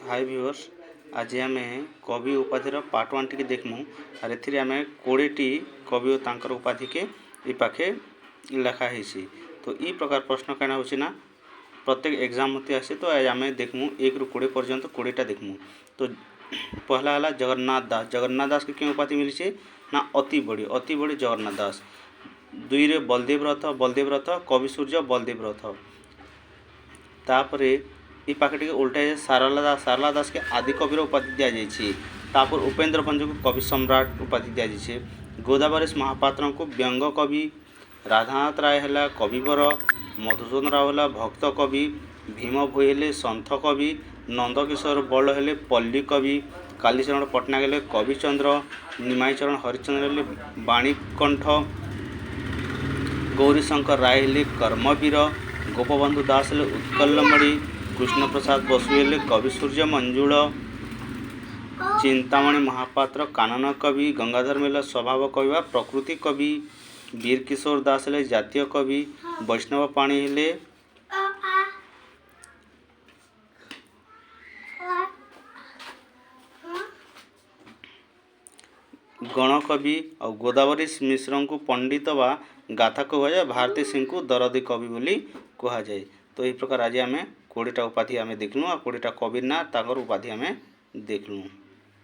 हाय viewers, आज आम कवि उपाधिर पार्ट 1 टी देखमु आर एथिरे आम 20टी कवि तांकर उपाधि के ई पाखे लिखाही। तो ई प्रकार प्रश्न कहना होची ना प्रत्येक एग्जाम होते आसे। तो आज आम देखमु 1 ରୁ 20 पर्यंत 20टा देखमु। तो पहला है जगन्नाथ दास। जगन्नाथ दास के क्यों उपाधि मिली ना अति बड़ी जगन्नाथ दास। 2 रे बलदेव रथ कवि सूर्य बलदेव रथ। तापरे ई पाखे उल्टा सारला दास के आदि कविर उपाधि दि जाइए। तापर उपेंद्र भंज को कवि सम्राट उपाधि दि जाइए। गोदावरीश महापात्र को व्यंग कवि, राधानाथ राय है कविवर, मधुसूदन राव है भक्त कवि, भीम भोई है सन्थ कवि, नंदकिशोर बल है पल्ली कवि, कालीचरण पट्टनायक है कविचंद्र, निमाईचरण हरिचंद्र है बाणीकंठ, गौरीशंकर राय है कर्मवीर, गोपबंधु दास है उत्कलमणि, कृष्ण प्रसाद बसु हेले कवि सूर्य मंजुल, चिंतामणि महापात्र कानन कवि, गंगाधर मेला स्वभाव कवि व प्रकृति कवि, वीर किशोर दास हेले जातीय कवि, वैष्णव पाणी हेले गण कवि और गोदावरी मिश्र को पंडित व गाथा कहुए। भारती सिंह को दरदी कवि बोली कहुए। तो यही प्रकार आज आम 20टा उपाधि आम देखलु और 20टा कवि ना ताकर उपाधि आम देखलु।